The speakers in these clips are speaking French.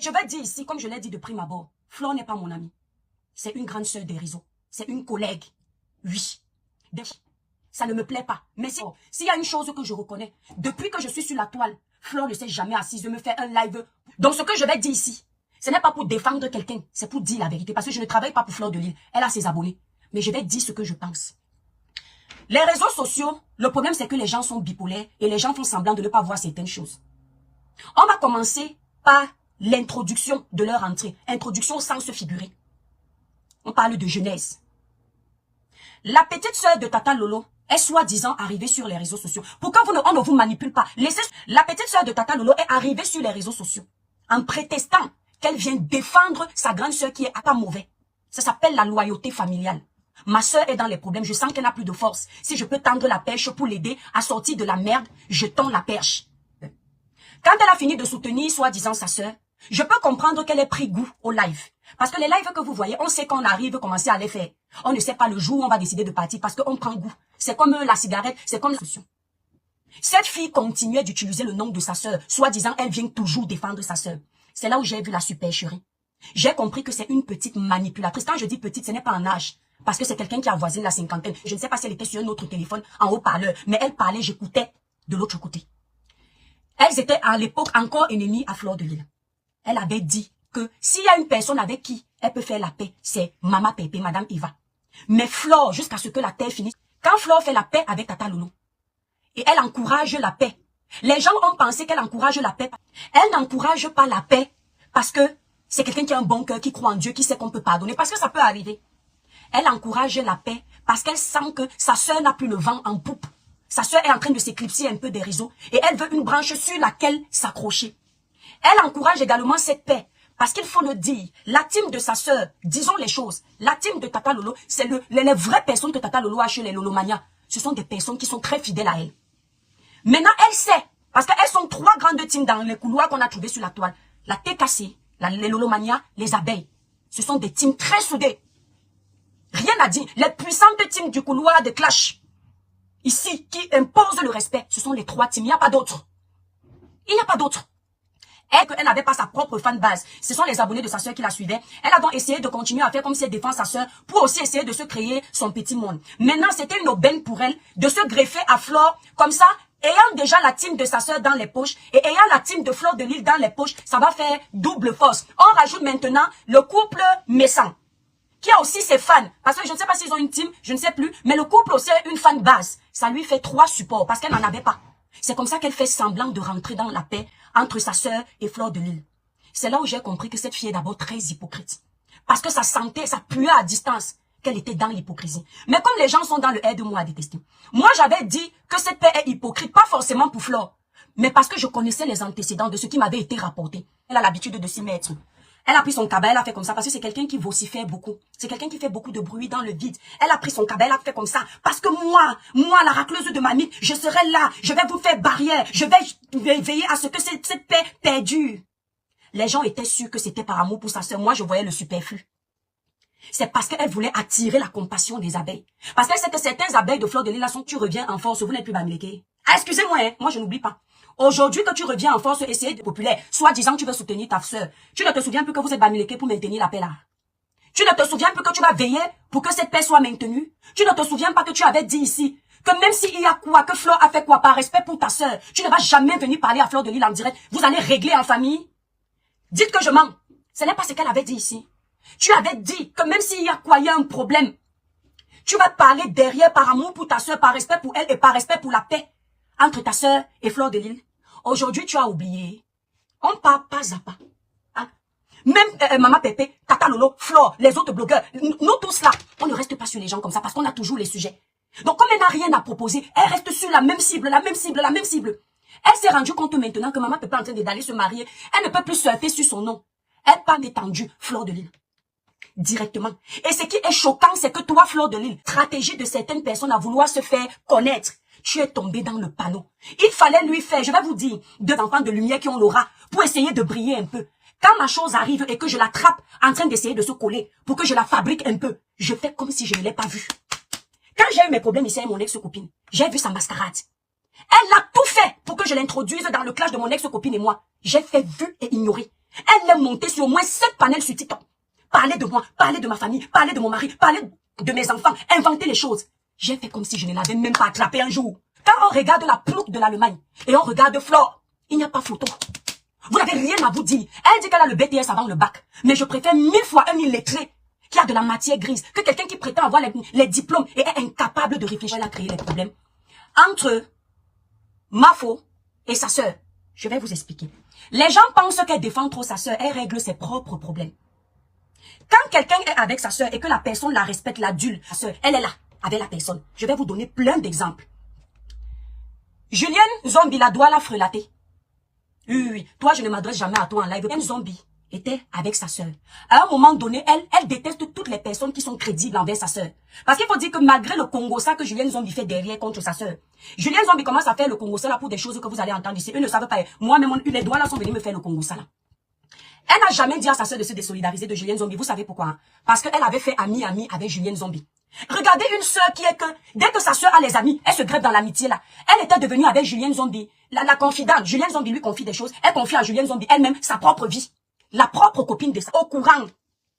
Je vais dire ici, comme je l'ai dit de prime abord, Flore n'est pas mon amie. C'est une grande sœur des réseaux. C'est une collègue. Oui. Ça ne me plaît pas. Mais s'il y a une chose que je reconnais, depuis que je suis sur la toile, Flore ne s'est jamais assise de me faire un live. Donc ce que je vais dire ici, ce n'est pas pour défendre quelqu'un, c'est pour dire la vérité. Parce que je ne travaille pas pour Flore de Lille. Elle a ses abonnés. Mais je vais dire ce que je pense. Les réseaux sociaux, le problème c'est que les gens sont bipolaires et les gens font semblant de ne pas voir certaines choses. On va commencer par l'introduction de leur entrée. Introduction sans se figurer. On parle de genèse. La petite sœur de Tata Lolo est soi-disant arrivée sur les réseaux sociaux. Pourquoi on ne vous manipule pas? La petite sœur de Tata Lolo est arrivée sur les réseaux sociaux en prétextant qu'elle vient défendre sa grande sœur qui est pas mauvais. Ça s'appelle la loyauté familiale. Ma sœur est dans les problèmes, je sens qu'elle n'a plus de force. Si je peux tendre la perche pour l'aider à sortir de la merde, je tends la perche. Quand elle a fini de soutenir soi-disant sa sœur, je peux comprendre qu'elle ait pris goût au live. Parce que les lives que vous voyez, on sait qu'on arrive commencer à les faire. On ne sait pas le jour où on va décider de partir parce qu'on prend goût. C'est comme la cigarette, c'est comme la solution. Cette fille continuait d'utiliser le nom de sa sœur. Soi-disant, elle vient toujours défendre sa sœur. C'est là où j'ai vu la supercherie. J'ai compris que c'est une petite manipulatrice. Quand je dis petite, ce n'est pas un âge. Parce que c'est quelqu'un qui avoisine la cinquantaine. Je ne sais pas si elle était sur un autre téléphone en haut-parleur. Mais elle parlait, j'écoutais de l'autre côté. Elles étaient à l'époque encore ennemies à Flore de Lille. Elle avait dit que s'il y a une personne avec qui elle peut faire la paix, c'est Maman Pépé, Madame Eva. Mais Flore, jusqu'à ce que la terre finisse, quand Flore fait la paix avec Tata Lolo, et elle encourage la paix, les gens ont pensé qu'elle encourage la paix. Elle n'encourage pas la paix parce que c'est quelqu'un qui a un bon cœur, qui croit en Dieu, qui sait qu'on peut pardonner, parce que ça peut arriver. Elle encourage la paix parce qu'elle sent que sa sœur n'a plus le vent en poupe. Sa sœur est en train de s'éclipser un peu des réseaux et elle veut une branche sur laquelle s'accrocher. Elle encourage également cette paix parce qu'il faut le dire, la team de sa sœur, disons les choses, la team de Tata Lolo, c'est les vraies personnes que Tata Lolo a chez les Lolomania. Ce sont des personnes qui sont très fidèles à elle. Maintenant, elle sait, parce qu'elles sont trois grandes teams dans les couloirs qu'on a trouvés sur la toile. La TKC, les Lolomania, les abeilles. Ce sont des teams très soudées. Rien à dire. Les puissantes teams du couloir de Clash, ici, qui imposent le respect, ce sont les trois teams. Il n'y a pas d'autres. Il n'y a pas d'autres. Elle n'avait pas sa propre fan base. Ce sont les abonnés de sa sœur qui la suivaient. Elle a donc essayé de continuer à faire comme si elle défend sa sœur pour aussi essayer de se créer son petit monde. Maintenant, c'était une aubaine pour elle de se greffer à Flore comme ça, ayant déjà la team de sa sœur dans les poches et ayant la team de Flore de Lille dans les poches, ça va faire double force. On rajoute maintenant le couple Messan, qui a aussi ses fans. Parce que je ne sais pas s'ils ont une team, je ne sais plus, mais le couple aussi a une fan base. Ça lui fait 3 supports parce qu'elle n'en avait pas. C'est comme ça qu'elle fait semblant de rentrer dans la paix entre sa sœur et Flore de Lille. C'est là où j'ai compris que cette fille est d'abord très hypocrite. Parce que ça sentait, ça puait à distance qu'elle était dans l'hypocrisie. Mais comme les gens sont dans le aide-moi à détester, moi j'avais dit que cette paix est hypocrite, pas forcément pour Flore, mais parce que je connaissais les antécédents de ce qui m'avait été rapporté. Elle a l'habitude de s'y mettre. Elle a pris son cabas, elle a fait comme ça, parce que c'est quelqu'un qui vocifère beaucoup. C'est quelqu'un qui fait beaucoup de bruit dans le vide. Elle a pris son cabas, elle a fait comme ça, parce que moi, la racleuse de mamie, je serai là, je vais vous faire barrière, je vais veiller à ce que cette paix perdure. Les gens étaient sûrs que c'était par amour pour sa sœur. Moi, je voyais le superflu. C'est parce qu'elle voulait attirer la compassion des abeilles. Parce qu'elle sait que certaines abeilles de Flore de Lille, là, sont, tu reviens en force, vous n'êtes plus bamileke. Ah, excusez-moi, hein, moi je n'oublie pas. Aujourd'hui que tu reviens en force, essayer de populaire, soi-disant tu veux soutenir ta sœur. Tu ne te souviens plus que vous êtes bamileke pour maintenir la paix là. Tu ne te souviens plus que tu vas veiller pour que cette paix soit maintenue. Tu ne te souviens pas que tu avais dit ici que même s'il y a quoi, que Flore a fait quoi, par respect pour ta sœur, tu ne vas jamais venir parler à Flore de Lille en direct. Vous allez régler en famille. Dites que je mens. Ce n'est pas ce qu'elle avait dit ici. Tu avais dit que même s'il y a quoi, il y a un problème, tu vas parler derrière par amour pour ta sœur, par respect pour elle et par respect pour la paix entre ta sœur et Flore de Lille. Aujourd'hui, tu as oublié. On part pas à pas. Hein? Même Maman Pépé, Tata Lolo, Flore, les autres blogueurs, nous tous là, on ne reste pas sur les gens comme ça parce qu'on a toujours les sujets. Donc comme elle n'a rien à proposer, elle reste sur la même cible, la même cible, la même cible. Elle s'est rendue compte maintenant que Maman Pépé est en train d'aller se marier. Elle ne peut plus surfer sur son nom. Elle parle d'étendue, Flore de Lille. Directement. Et ce qui est choquant, c'est que toi, Flore de Lille, stratégie de certaines personnes à vouloir se faire connaître, tu es tombé dans le panneau. Il fallait lui faire, je vais vous dire, 2 enfants de lumière qui ont l'aura pour essayer de briller un peu. Quand ma chose arrive et que je l'attrape en train d'essayer de se coller pour que je la fabrique un peu, je fais comme si je ne l'ai pas vue. Quand j'ai eu mes problèmes ici avec mon ex-copine, j'ai vu sa mascarade. Elle a tout fait pour que je l'introduise dans le clash de mon ex-copine et moi. J'ai fait vu et ignoré. Elle est montée sur au moins 7 panels sur TikTok. Parler de moi, parler de ma famille, parler de mon mari, parler de mes enfants, inventer les choses. J'ai fait comme si je ne l'avais même pas attrapé un jour. Quand on regarde la plouc de l'Allemagne et on regarde Flore, il n'y a pas photo. Vous n'avez rien à vous dire. Elle dit qu'elle a le BTS avant le bac. Mais je préfère 1000 fois un illettré qui a de la matière grise que quelqu'un qui prétend avoir les diplômes et est incapable de réfléchir à créer les problèmes. Entre Mafo et sa sœur, je vais vous expliquer. Les gens pensent qu'elle défend trop sa sœur, elle règle ses propres problèmes. Quand quelqu'un est avec sa sœur et que la personne la respecte, l'adulte, sa sœur, elle est là avec la personne. Je vais vous donner plein d'exemples. Julienne Zombie, la doit la frelater. Oui. Toi, je ne m'adresse jamais à toi en live. Julienne Zombie était avec sa sœur. À un moment donné, elle déteste toutes les personnes qui sont crédibles envers sa sœur. Parce qu'il faut dire que malgré le Congo, ça que Julienne Zombie fait derrière contre sa sœur. Julienne Zombie commence à faire le Congo, ça là pour des choses que vous allez entendre ici. Eux ne savent pas. Moi-même, les doigts là sont venus me faire le Congo, ça là. Elle n'a jamais dit à sa sœur de se désolidariser de Julienne Zombie. Vous savez pourquoi hein? Parce qu'elle avait fait ami avec Julienne Zombie. Regardez une sœur qui est que, dès que sa sœur a les amis, elle se greffe dans l'amitié là. Elle était devenue avec Julienne Zombie, la confidente. Julienne Zombie lui confie des choses. Elle confie à Julienne Zombie elle-même sa propre vie. La propre copine de sa, au courant.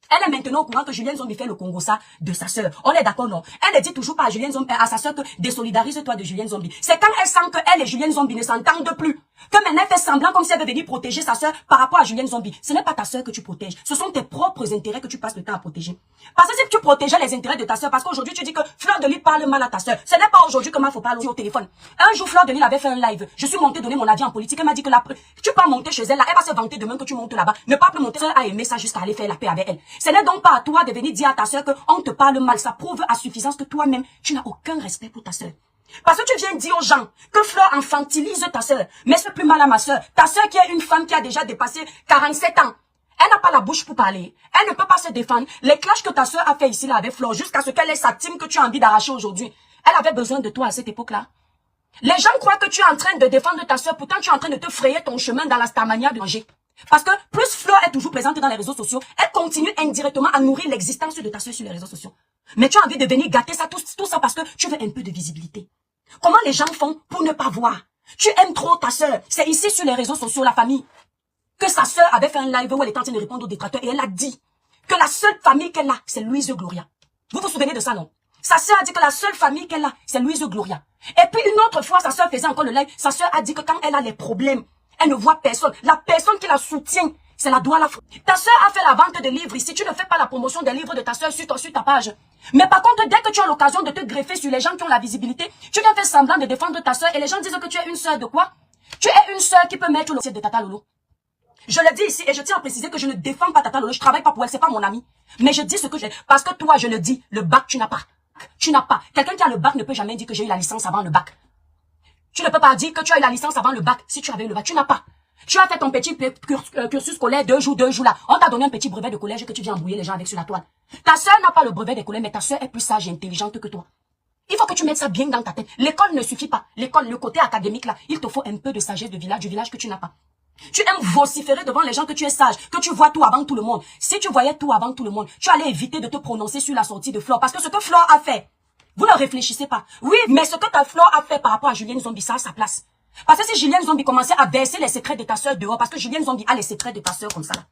Elle est maintenant au courant que Julienne Zombie fait le Congo ça de sa sœur. On est d'accord, non? Elle ne dit toujours pas à Julienne Zombie, à sa sœur que désolidarise-toi de Julienne Zombie. C'est quand elle sent que elle et Julienne Zombie ne s'entendent plus. Que maintenant elle fait semblant comme si elle veut venir protéger sa sœur par rapport à Julienne Zombie. Ce n'est pas ta sœur que tu protèges. Ce sont tes propres intérêts que tu passes le temps à protéger. Parce que si tu protégeais les intérêts de ta sœur, parce qu'aujourd'hui tu dis que Fleur de Lys parle mal à ta sœur. Ce n'est pas aujourd'hui que faut parler au téléphone. Un jour Fleur de Lys avait fait un live. Je suis montée donner mon avis en politique. Elle m'a dit que tu peux monter chez elle là. Elle va se vanter demain que tu montes là-bas. Ne pas plus monter. Elle a aimé ça jusqu'à aller faire la paix avec elle. Ce n'est donc pas à toi de venir dire à ta sœur qu'on te parle mal. Ça prouve à suffisance que toi-même, tu n'as aucun respect pour ta sœur. Parce que tu viens dire aux gens que Fleur infantilise ta sœur. Mais c'est plus mal à ma sœur. Ta sœur qui est une femme qui a déjà dépassé 47 ans. Elle n'a pas la bouche pour parler. Elle ne peut pas se défendre. Les clashs que ta sœur a fait ici là avec Fleur, jusqu'à ce qu'elle ait sa team que tu as envie d'arracher aujourd'hui. Elle avait besoin de toi à cette époque-là. Les gens croient que tu es en train de défendre ta sœur. Pourtant, tu es en train de te frayer ton chemin dans la starmania de manger. Parce que plus Fleur est toujours présente dans les réseaux sociaux, elle continue indirectement à nourrir l'existence de ta sœur sur les réseaux sociaux. Mais tu as envie de venir gâter ça, tout ça parce que tu veux un peu de visibilité. Comment les gens font pour ne pas voir? Tu aimes trop ta sœur. C'est ici sur les réseaux sociaux, la famille, que sa sœur avait fait un live où elle était en train de répondre aux détracteurs et elle a dit que la seule famille qu'elle a, c'est Louise Gloria. Vous vous souvenez de ça, non? Sa sœur a dit que la seule famille qu'elle a, c'est Louise Gloria. Et puis une autre fois, sa sœur faisait encore le live, sa sœur a dit que quand elle a les problèmes, elle ne voit personne. La personne qui la soutient, c'est la Douala. Ta sœur a fait la vente de livres ici. Tu ne fais pas la promotion des livres de ta sœur sur ta page. Mais par contre, dès que tu as l'occasion de te greffer sur les gens qui ont la visibilité, tu viens faire semblant de défendre ta sœur et les gens disent que tu es une sœur de quoi? Tu es une sœur qui peut mettre le de Tata Lolo. Je le dis ici et je tiens à préciser que je ne défends pas Tata Lolo. Je travaille pas pour elle, c'est pas mon ami. Mais je dis ce que j'ai. Parce que toi, je le dis, le bac, tu n'as pas. Tu n'as pas. Quelqu'un qui a le bac ne peut jamais dire que j'ai eu la licence avant le bac. Tu ne peux pas dire que tu as eu la licence avant le bac. Si tu avais eu le bac, tu n'as pas. Tu as fait ton petit cursus scolaire 2 jours là. On t'a donné un petit brevet de collège que tu viens embrouiller les gens avec sur la toile. Ta sœur n'a pas le brevet de collège, mais ta sœur est plus sage et intelligente que toi. Il faut que tu mettes ça bien dans ta tête. L'école ne suffit pas. L'école, le côté académique là, il te faut un peu de sagesse de village, du village que tu n'as pas. Tu aimes vociférer devant les gens que tu es sage, que tu vois tout avant tout le monde. Si tu voyais tout avant tout le monde, tu allais éviter de te prononcer sur la sortie de Flore. Parce que ce que Flore a fait, vous ne réfléchissez pas. Oui, mais ce que ta Flore a fait par rapport à Julienne Zombie, ça a sa place. Parce que si Julienne Zombie commençait à verser les secrets de ta sœur dehors, parce que Julienne Zombie a les secrets de ta sœur comme ça là.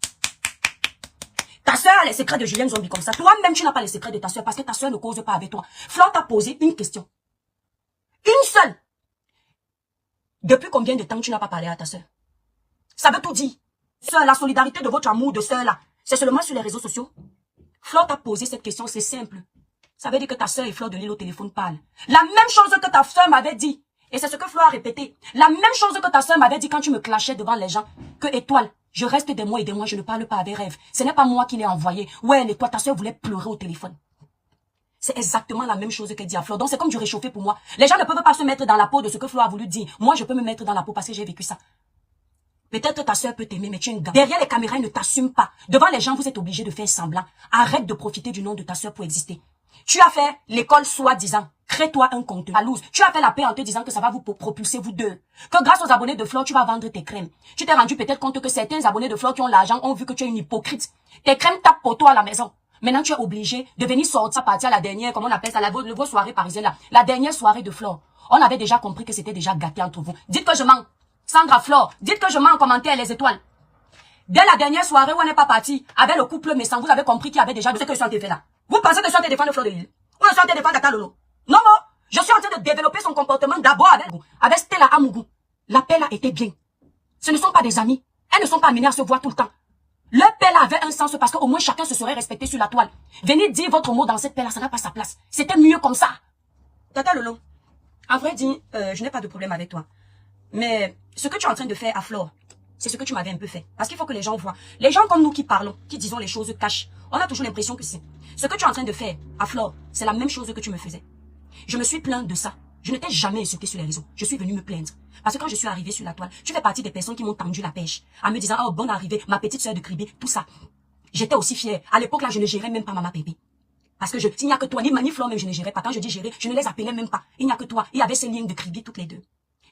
Ta sœur a les secrets de Julienne Zombie comme ça. Toi-même, tu n'as pas les secrets de ta sœur parce que ta sœur ne cause pas avec toi. Flore t'a posé une question. Une seule. Depuis combien de temps tu n'as pas parlé à ta sœur? Ça veut tout dire. Sœur, la solidarité de votre amour de sœur là, c'est seulement sur les réseaux sociaux. Flore t'a posé cette question, c'est simple. Ça veut dire que ta sœur et Fleur de Lys au téléphone parlent. La même chose que ta sœur m'avait dit. Et c'est ce que Fleur a répété. La même chose que ta sœur m'avait dit quand tu me clashais devant les gens. Que Étoile, je reste des mois et des mois, je ne parle pas avec Rêve. Ce n'est pas moi qui l'ai envoyé. Ouais, Étoile, ta sœur voulait pleurer au téléphone. C'est exactement la même chose qu'elle dit à Fleur. Donc c'est comme du réchauffé pour moi. Les gens ne peuvent pas se mettre dans la peau de ce que Fleur a voulu dire. Moi, je peux me mettre dans la peau parce que j'ai vécu ça. Peut-être ta sœur peut t'aimer, mais tu es une gars. Derrière les caméras, elle ne t'assume pas. Devant les gens, vous êtes obligé de faire semblant. Arrête de profiter du nom de ta sœur pour exister. Tu as fait l'école soi-disant. Crée-toi un compte. À loose. Tu as fait la paix en te disant que ça va vous propulser vous deux. Que grâce aux abonnés de Fleur, tu vas vendre tes crèmes. Tu t'es rendu peut-être compte que certains abonnés de Fleur qui ont l'argent ont vu que tu es une hypocrite. Tes crèmes tapent pour toi à la maison. Maintenant, tu es obligé de venir sortir partir à la dernière, comment on appelle ça, vos soirées parisiennes là. La dernière soirée de Fleur. On avait déjà compris que c'était déjà gâté entre vous. Dites que je mens. Sandra Fleur, dites que je mens en commentaire les étoiles. Dès la dernière soirée où on n'est pas parti, avec le couple Messan, vous avez compris qu'il y avait déjà de ce que je suis en train de faire là. Vous pensez que je suis en train de défendre Fleur de Lille? Ou je suis en train de défendre Tata Lolo? Non, non. Je suis en train de développer son comportement d'abord avec Stella Amougou. La paix là était bien. Ce ne sont pas des amis. Elles ne sont pas amenées à se voir tout le temps. Leur paix là avait un sens parce qu'au moins chacun se serait respecté sur la toile. Venez dire votre mot dans cette paix là, ça n'a pas sa place. C'était mieux comme ça. Tata Lolo, en vrai dit, je n'ai pas de problème avec toi. Mais ce que tu es en train de faire à Flore, c'est ce que tu m'avais un peu fait. Parce qu'il faut que les gens voient. Les gens comme nous qui parlons, qui disons les choses cachent, on a toujours l'impression que c'est. Ce que tu es en train de faire à Flore, c'est la même chose que tu me faisais. Je me suis plainte de ça. Je ne t'ai jamais insulté sur les réseaux. Je suis venue me plaindre. Parce que quand je suis arrivée sur la toile, tu fais partie des personnes qui m'ont tendu la pêche. En me disant, oh, bonne arrivée, ma petite soeur de Cribé, tout ça. J'étais aussi fière. À l'époque là, je ne gérais même pas Maman Pépé. Parce que s'il n'y a que toi, ni Mani Flore même, je ne gérais pas. Quand je dis gérer, je ne les appelais même pas. Il n'y a que toi. Il y avait ces lignes de Cribé toutes les deux.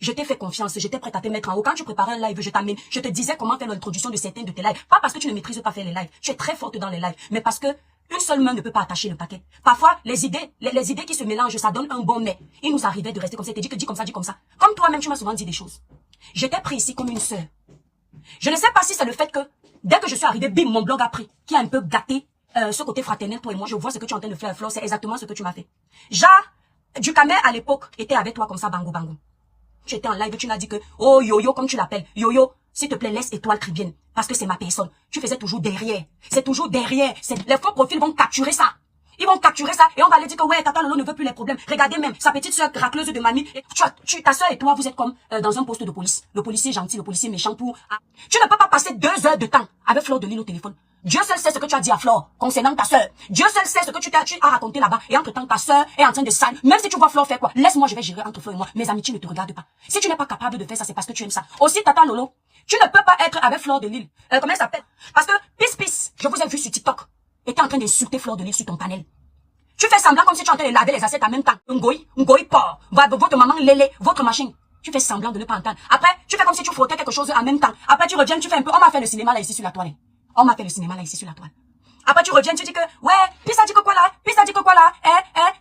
Je t'ai fait confiance, j'étais prête à te mettre en haut. Quand tu préparais un live, je t'amène, je te disais comment faire l'introduction de certains de tes lives. Pas parce que tu ne maîtrises pas faire les lives. Tu es très forte dans les lives. Mais parce que une seule main ne peut pas attacher le paquet. Parfois, les idées qui se mélangent, ça donne un bon mais. Il nous arrivait de rester comme ça. T'es dit comme ça, dis comme ça. Comme toi-même, tu m'as souvent dit des choses. J'étais pris ici comme une sœur. Je ne sais pas si c'est le fait que, dès que je suis arrivée, bim, mon blog a pris, qui a un peu gâté ce côté fraternel, toi et moi. Je vois ce que tu es en train de faire, Flore, c'est exactement ce que tu m'as fait. Ducamer, à l'époque, était avec toi comme ça, bango, bango. Tu étais en live, tu n'as dit que, oh, Yo-Yo, comme tu l'appelles, Yo-Yo, s'il te plaît, laisse Étoile Cribienne, parce que c'est ma personne. Tu faisais toujours derrière. C'est toujours derrière. Les faux profils vont capturer ça. Ils vont capturer ça, et on va leur dire que, ouais, Tata Lolo ne veut plus les problèmes. Regardez même, sa petite soeur racleuse de mamie, ta soeur et toi, vous êtes comme dans un poste de police. Le policier gentil, le policier méchant pour... Tu ne peux pas passer 2 heures de temps avec Fleur de Lille au téléphone. Dieu seul sait ce que tu as dit à Flore concernant ta soeur. Dieu seul sait ce que tu as raconté là-bas. Et entre-temps, ta soeur est en train de salir. Même si tu vois Flore faire quoi, laisse-moi, je vais gérer entre Flore et moi. Mes amitiés ne te regardent pas. Si tu n'es pas capable de faire ça, c'est parce que tu aimes ça. Aussi, Tata Lolo, tu ne peux pas être avec Fleur de Lille. Comment elle s'appelle? Parce que, Pis, je vous ai vu sur TikTok, était en train d'insulter Fleur de Lille sur ton panel. Tu fais semblant comme si tu es en train de laver les assiettes en même temps. Ngoï porc, votre maman lélé, votre machine. Tu fais semblant de ne pas entendre. Après, tu fais comme si tu frottais quelque chose en même temps. Après, tu reviens, tu fais un peu, on m'a fait le cinéma là ici sur la toile. On m'a fait le cinéma là ici sur la toile. Après, tu reviens, tu dis que, ouais, puis ça dit que quoi là, puis ça dit que quoi là,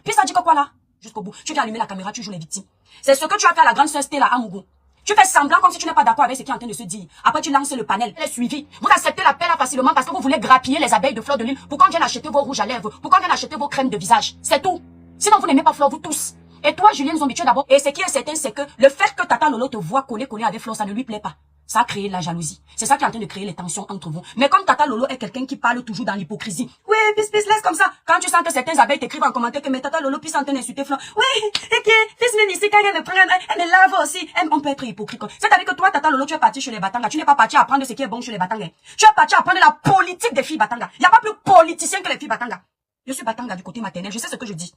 puis ça dit que quoi là. Jusqu'au bout. Tu viens allumer la caméra, tu joues les victimes. C'est ce que tu as fait à la grande sœur Stella Amougou. Tu fais semblant comme si tu n'es pas d'accord avec ce qui est en train de se dire. Après, tu lances le panel. Elle est suivie. Vous acceptez l'appel là facilement parce que vous voulez grappiller les abeilles de Fleur de Lille. Pourquoi on vient acheter vos rouges à lèvres? Pourquoi on vient acheter vos crèmes de visage? C'est tout. Sinon, vous n'aimez pas Fleur, vous tous. Et toi, Julienne Zombie, tu d'abord. Et ce qui est certain, c'est que le fait que Tata Lolo te voit coller avec Fleur, ça ne lui plaît pas. Ça a créé la jalousie. C'est ça qui est en train de créer les tensions entre vous. Mais comme Tata Lolo est quelqu'un qui parle toujours dans l'hypocrisie. Oui, Pis, laisse comme ça. Quand tu sens que certains abeilles t'écrivent en commentaire que mais Tata Lolo puisse en train d'insulter Fleur. Oui, et que Fils même ici, quand elle me prend, elle me lave aussi. On peut être hypocrite. C'est-à-dire que toi, Tata Lolo, tu es parti chez les Batanga. Tu n'es pas parti apprendre ce qui est bon chez les Batanga. Tu es parti apprendre la politique des filles Batanga. Il n'y a pas plus politicien que les filles Batanga. Je suis Batanga du côté maternel. Je sais ce que je dis.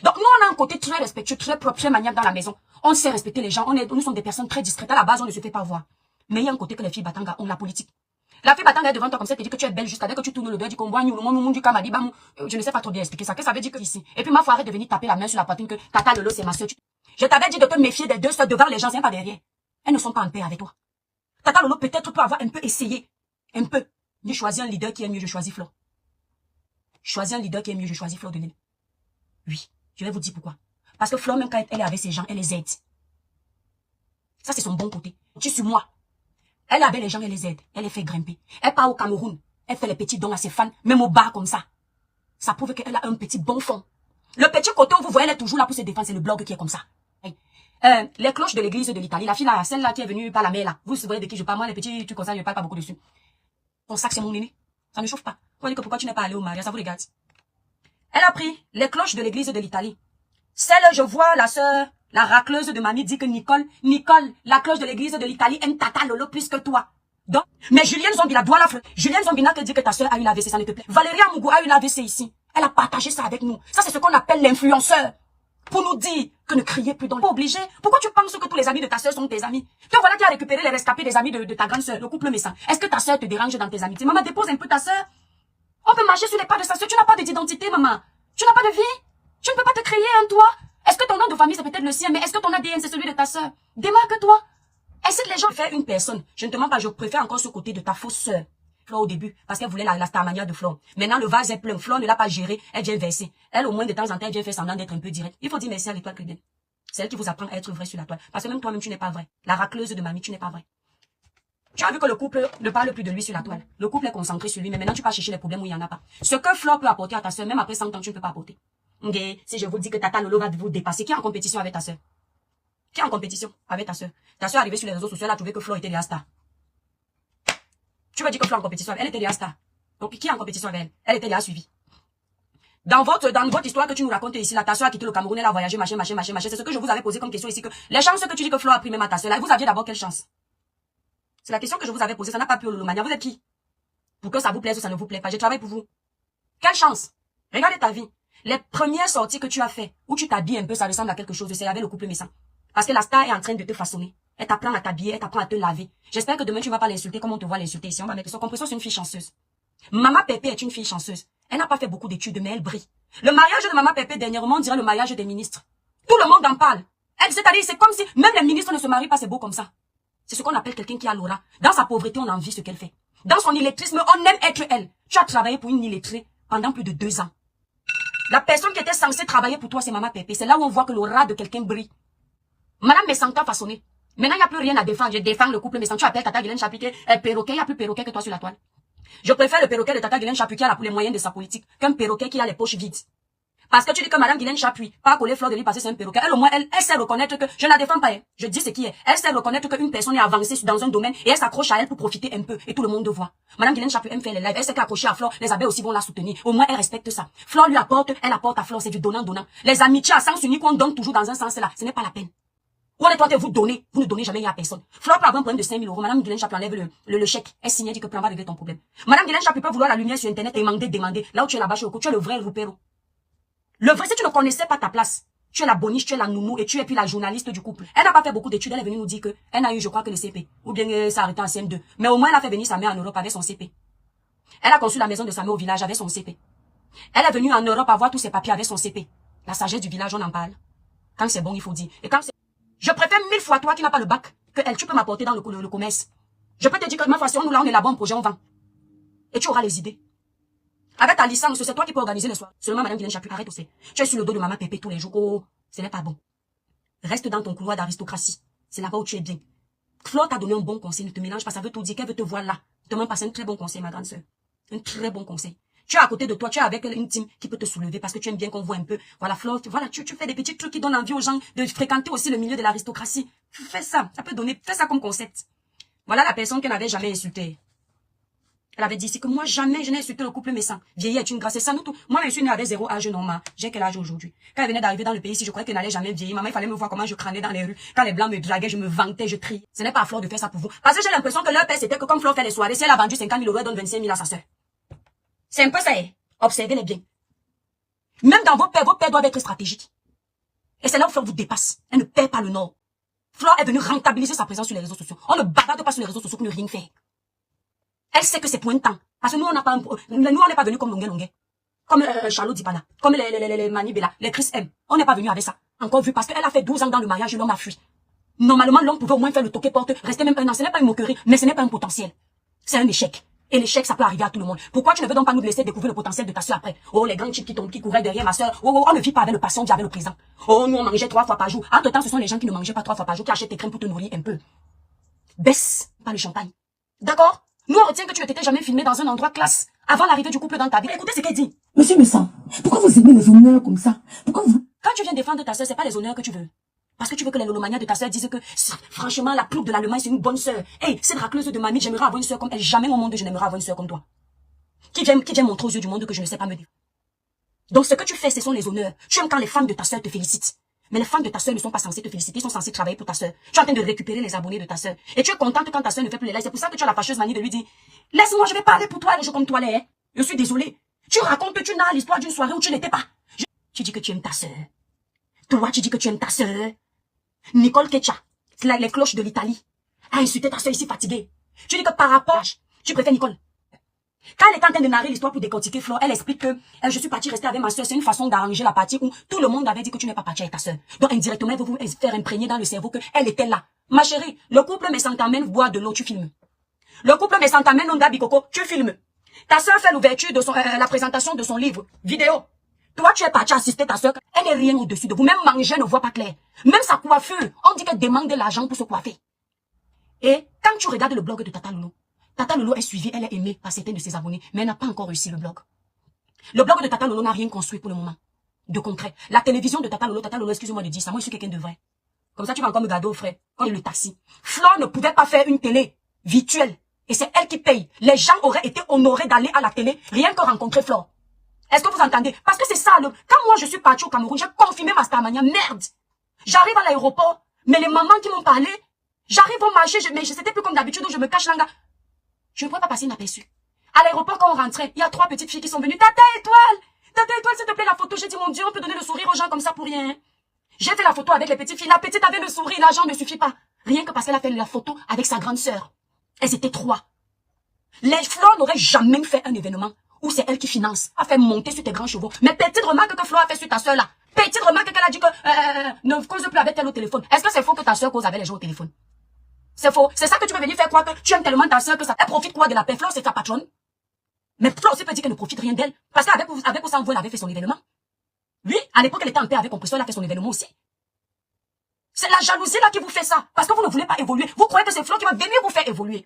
Donc, nous, on a un côté très respectueux, très propre, très maniable dans la maison. On sait respecter les gens. Nous sommes des personnes très discrètes. À la base, on ne se fait pas voir. Mais il y a un côté que les filles Batanga ont la politique. La fille Batanga est devant toi comme ça, te dit que tu es belle jusqu'à dès que tu tournes le dos, dit qu'on voit nous du kamadi, je ne sais pas trop bien expliquer ça. Qu'est-ce que ça veut dire que ici? Et puis, ma foi, arrête de venir taper la main sur la poitrine que Tata Lolo, c'est ma soeur. Je t'avais dit de te méfier des deux soeurs devant les gens, c'est pas derrière. Elles ne sont pas en paix avec toi. Tata Lolo peut-être peut avoir un peu essayé. Un peu. De choisir un leader qui est mieux, je choisis Flore. Choisis un leader qui est mieux, je choisis Fleur de Lille. Oui. Je vais vous dire pourquoi. Parce que Flore, même quand elle est avec ses gens, elle les aide. Ça, c'est son bon côté. Tu suis moi. Elle est avec les gens, elle les aide. Elle les fait grimper. Elle part au Cameroun. Elle fait les petits dons à ses fans, même au bar comme ça. Ça prouve qu'elle a un petit bon fond. Le petit côté où vous voyez, elle est toujours là pour se défendre, c'est le blog qui est comme ça. Les cloches de l'église de l'Italie, la fille là, celle-là qui est venue par la mer là. Vous voyez de qui je parle, moi les petits trucs comme ça, je parle pas beaucoup dessus. Ton sac, c'est mon aîné. Ça ne chauffe pas. Vous voyez que pourquoi tu n'es pas allé au mariage, ça vous regarde. Elle a pris les cloches de l'église de l'Italie. Celle, je vois la sœur, la racleuse de mamie dit que Nicole, la cloche de l'église de l'Italie aime Tata Lolo plus que toi. Donc, mais Julienne Zombie la doit la fleur. Julienne Zombie n'a que dit que ta sœur a eu l'AVC, ça ne te plaît. Valérie Amougou a eu l'AVC ici. Elle a partagé ça avec nous. Ça, c'est ce qu'on appelle l'influenceur. Pour nous dire que ne criez plus dans le... Pas obligé. Pourquoi tu penses que tous les amis de ta sœur sont tes amis? Te voilà qui a récupéré les rescapés des amis de ta grande sœur, le couple Messan. Est-ce que ta sœur te dérange dans tes amitiés? Maman, dépose un peu ta sœur. On peut marcher sur les pas de sa sœur. Tu n'as pas d'identité, maman. Tu n'as pas de vie. Tu ne peux pas te créer un toi. Est-ce que ton nom de famille, c'est peut-être le sien, mais est-ce que ton ADN, c'est celui de ta sœur? Démarque-toi. Incite les gens à faire une personne. Je ne te mens pas, je préfère encore ce côté de ta fausse sœur. Flore au début, parce qu'elle voulait la starmania de Flore. Maintenant, le vase est plein. Flore ne l'a pas géré, elle vient verser. Elle, au moins, de temps en temps, elle vient faire semblant d'être un peu directe. Il faut dire merci à l'Étoile Cribienne. C'est elle qui vous apprend à être vrai sur la toile. Parce que même toi-même, tu n'es pas vrai. La racleuse de mamie, tu n'es pas vrai. Tu as vu que le couple ne parle plus de lui sur la toile. Le couple est concentré sur lui, mais maintenant tu pars chercher les problèmes où il n'y en a pas. Ce que Flore peut apporter à ta soeur, même après 100 ans, tu ne peux pas apporter. Okay. Si je vous dis que Tata Lolo va vous dépasser, qui est en compétition avec ta soeur? Qui est en compétition avec ta soeur? Ta soeur est arrivée sur les réseaux sociaux, elle a trouvé que Flore était des stars. Tu veux dire que Flore est en compétition avec elle? Elle était des stars. Donc qui est en compétition avec elle? Elle était déjà suivie. Dans votre histoire que tu nous racontes ici, là, ta soeur a quitté le Cameroun, elle a voyagé, machin. C'est ce que je vous avais posé comme question ici, que les chances que tu dis que Flore a pris même à ta soeur, là, vous aviez d'abord quelle chance? C'est la question que je vous avais posée, ça n'a pas pu le manière. Vous êtes qui? Pour que ça vous plaise ou ça ne vous plaît pas, je travaille pour vous. Quelle chance? Regardez ta vie. Les premières sorties que tu as fait, où tu t'habilles un peu, ça ressemble à quelque chose, c'est avec le couple Messan. Parce que la star est en train de te façonner. Elle t'apprend à t'habiller, elle t'apprend à te laver. J'espère que demain tu vas pas l'insulter comme on te voit l'insulter ici. On va mettre son compression, c'est une fille chanceuse. Maman Pépé est une fille chanceuse. Elle n'a pas fait beaucoup d'études, mais elle brille. Le mariage de Maman Pépé, dernièrement, on dirait le mariage des ministres. Tout le monde en parle. C'est-à-dire, c'est comme si même les ministres ne se marient pas, c'est beau comme ça. C'est ce qu'on appelle quelqu'un qui a l'aura. Dans sa pauvreté, on envie ce qu'elle fait. Dans son illettrisme, on aime être elle. Tu as travaillé pour une illettrée pendant plus de 2 ans. La personne qui était censée travailler pour toi, c'est Maman Pépé. C'est là où on voit que l'aura de quelqu'un brille. Madame Messanta façonné. Maintenant, il n'y a plus rien à défendre. Je défends le couple Messan. Tu appelles Tata Guylaine Chapuis, perroquet. Il n'y a plus perroquet que toi sur la toile. Je préfère le perroquet de Tata Guylaine Chapuis qui a les moyens de sa politique qu'un perroquet qui a les poches vides. Parce que tu dis que Madame Guylaine Chapuis, pas coller Flore de lui passer, c'est un perroquet. Elle, au moins, elle sait reconnaître que, je ne la défends pas, hein. Je dis ce qui est. Elle sait reconnaître qu'une personne est avancée dans un domaine et elle s'accroche à elle pour profiter un peu et tout le monde voit. Madame Guylaine Chapuis aime faire les lives. Elle sait qu'accrocher à Flore, les abeilles aussi vont la soutenir. Au moins, elle respecte ça. Flore lui apporte, elle apporte à Flore, c'est du donnant-donnant. Les amitiés à sens unique qu'on donne toujours dans un sens là, ce n'est pas la peine. Où est toi vous donnez, vous ne donnez jamais à personne. Flore peut avoir un problème de 5 000 €. Madame Guylaine Chapuis enlève le chèque. Elle signe, dit que plan va régler ton problème. Madame Guylaine Chapuis peut vouloir la lumière sur internet et demander. Là où tu es là-bas chez Oko, tu es le vrai Rupero. Le vrai, si tu ne connaissais pas ta place, tu es la boniche, tu es la nounou et tu es puis la journaliste du couple. Elle n'a pas fait beaucoup d'études, elle est venue nous dire que elle n'a eu, je crois, que le CP. Ou bien ça arrêté en CM2. Mais au moins, elle a fait venir sa mère en Europe avec son CP. Elle a conçu la maison de sa mère au village avec son CP. Elle est venue en Europe avoir tous ses papiers avec son CP. La sagesse du village, on en parle. Quand c'est bon, il faut dire. Et quand c'est... Je préfère 1000 fois toi qui n'as pas le bac que elle, tu peux m'apporter dans le commerce. Je peux te dire que ma façon, nous là, on est là-bas en projet, on vend. Et tu auras les idées. Avec ta licence, c'est toi qui peux organiser les soirs. Seulement, Madame Guylaine Chapuis, arrête aussi. Tu es sur le dos de Maman Pépé tous les jours. Oh, ce n'est pas bon. Reste dans ton couloir d'aristocratie. C'est là-bas où tu es bien. Flore t'a donné un bon conseil. Ne te mélange pas. Ça veut tout dire qu'elle veut te voir là. Te demande passer un très bon conseil, ma grande sœur. Un très bon conseil. Tu es à côté de toi. Tu es avec une team qui peut te soulever parce que tu aimes bien qu'on voit un peu. Voilà, Flore. Voilà, tu fais des petits trucs qui donnent envie aux gens de fréquenter aussi le milieu de l'aristocratie. Fais ça. Ça peut donner. Fais ça comme concept. Voilà la personne qu'elle n'avait jamais insultée. Elle avait dit ici que moi, jamais je n'ai insulté le couple Messan. Vieillir est une grâce. C'est ça, nous tous. Moi, je suis née avec 0 âge normal. J'ai quel âge aujourd'hui? Quand elle venait d'arriver dans le pays ici, je croyais qu'elle n'allait jamais vieillir. Maman, il fallait me voir comment je crânais dans les rues. Quand les blancs me draguaient, je me vantais, je criais. Ce n'est pas à Flore de faire ça pour vous. Parce que j'ai l'impression que leur père, c'était que comme Flore fait les soirées, si elle a vendu 50 000 €, elle donne 25 000 à sa sœur. C'est un peu ça, observez-les bien. Même dans vos pères doivent être stratégiques. Et c'est là où Flore vous dépasse. Elle ne perd pas le nord. Flore est venue rentabiliser sa présence sur les réseaux sociaux. On ne bavarde pas sur les réseaux sociaux pour ne rien faire. Elle sait que c'est pour un temps. Parce que nous, on n'a pas, nous, on n'est pas venu comme Longue. Comme Charlotte Dipana. Comme les Mani Bella, les Chris M. On n'est pas venu avec ça. Encore vu, parce qu'elle a fait 12 ans dans le mariage et l'homme a fui. Normalement, l'homme pouvait au moins faire le toqué porte, rester même 1 an. Ce n'est pas une moquerie, mais ce n'est pas un potentiel. C'est un échec. Et l'échec, ça peut arriver à tout le monde. Pourquoi tu ne veux donc pas nous laisser découvrir le potentiel de ta soeur après? Oh, les grands chips qui couraient derrière ma soeur. Oh, on ne vit pas avec le patient, avec le présent. Oh, nous, on mangeait 3 fois par jour. Entre temps, ce sont les gens qui ne mangeaient pas 3 fois par jour, qui achètent tes crèmes pour te nourrir un peu. Baisse, pas le champagne. D'accord? Nous, on retient que tu ne t'étais jamais filmé dans un endroit classe avant l'arrivée du couple dans ta vie. Écoutez ce qu'elle dit. Monsieur Messan, pourquoi vous aimez les honneurs comme ça? Pourquoi vous... Quand tu viens défendre ta soeur, c'est pas les honneurs que tu veux. Parce que tu veux que les lolomanias de ta soeur disent que, franchement, la plouc de l'Allemagne, c'est une bonne soeur. Hey, cette racleuse de mamie, j'aimerais avoir une soeur comme elle. Jamais au monde, je n'aimerais avoir une soeur comme toi. Qui vient montrer aux yeux du monde que je ne sais pas me dire. Donc, ce que tu fais, ce sont les honneurs. Tu aimes quand les femmes de ta soeur te félicitent. Mais les femmes de ta soeur ne sont pas censées te féliciter, ils sont censés travailler pour ta soeur. Tu es en train de récupérer les abonnés de ta soeur. Et tu es contente quand ta soeur ne fait plus les lives. C'est pour ça que tu as la fâcheuse manie de lui dire, laisse-moi, je vais parler pour toi, les jours comme toi, les. Je suis désolée. Tu racontes, tu n'as l'histoire d'une soirée où tu n'étais pas. Tu dis que tu aimes ta soeur. Toi, tu dis que tu aimes ta soeur. Nicole Ketcha, les cloches de l'Italie, a insulté ta soeur ici fatiguée. Tu dis que par rapport, tu préfères Nicole. Quand elle est en train de narrer l'histoire pour décortiquer Flore, elle explique que je suis partie rester avec ma soeur. C'est une façon d'arranger la partie où tout le monde avait dit que tu n'es pas partie avec ta soeur. Donc indirectement, elle veut vous faire imprégner dans le cerveau qu'elle était là. Ma chérie, le couple Messantamène boit de l'eau, tu filmes. Le couple Messantamène Onda Bikoko, tu filmes. Ta soeur fait l'ouverture de la présentation de son livre, vidéo. Toi, tu es parti assister ta soeur. Elle n'est rien au-dessus de vous. Même manger ne voit pas clair. Même sa coiffure, on dit qu'elle demande de l'argent pour se coiffer. Et quand tu regardes le blog de Tata Lolo est suivie, elle est aimée par certains de ses abonnés, mais elle n'a pas encore réussi le blog. Le blog de Tata Lolo n'a rien construit pour le moment. De concret. La télévision de Tata Lolo, excusez-moi de dire ça, moi je suis quelqu'un de vrai. Comme ça tu vas encore me garder au frais, comme le taxi. Flore ne pouvait pas faire une télé virtuelle. Et c'est elle qui paye. Les gens auraient été honorés d'aller à la télé, rien que rencontrer Flore. Est-ce que vous entendez? Parce que c'est ça, quand moi je suis partie au Cameroun, j'ai confirmé ma Starmania, merde. J'arrive à l'aéroport, mais les mamans qui m'ont parlé, j'arrive au marché, mais c'était plus comme d'habitude où je me cache là. Je ne pourrais pas passer inaperçu. À l'aéroport, quand on rentrait, il y a 3 petites filles qui sont venues. Tata Étoile, s'il te plaît, la photo. J'ai dit, mon Dieu, on peut donner le sourire aux gens comme ça pour rien. J'ai fait la photo avec les petites filles. La petite avait le sourire, l'argent ne suffit pas. Rien que parce qu'elle a fait la photo avec sa grande sœur. Elles étaient 3. Les Flore n'auraient jamais fait un événement où c'est elle qui finance, a fait monter sur tes grands chevaux. Mais petite remarque que Flore a fait sur ta sœur là. Petite remarque qu'elle a dit que ne cause plus avec elle au téléphone. Est-ce que c'est faux que ta sœur cause avec les gens au téléphone? C'est faux. C'est ça que tu veux venir faire croire que tu aimes tellement ta sœur que ça. Elle profite quoi de la paix? Flore, c'est ta patronne. Mais Flore aussi peut dire qu'elle ne profite rien d'elle. Parce qu'avec ou sans vous, elle avait fait son événement. Oui, à l'époque, elle était en paix avec Compresseur, elle a fait son événement aussi. C'est la jalousie là qui vous fait ça. Parce que vous ne voulez pas évoluer. Vous croyez que c'est Flore qui va venir vous faire évoluer.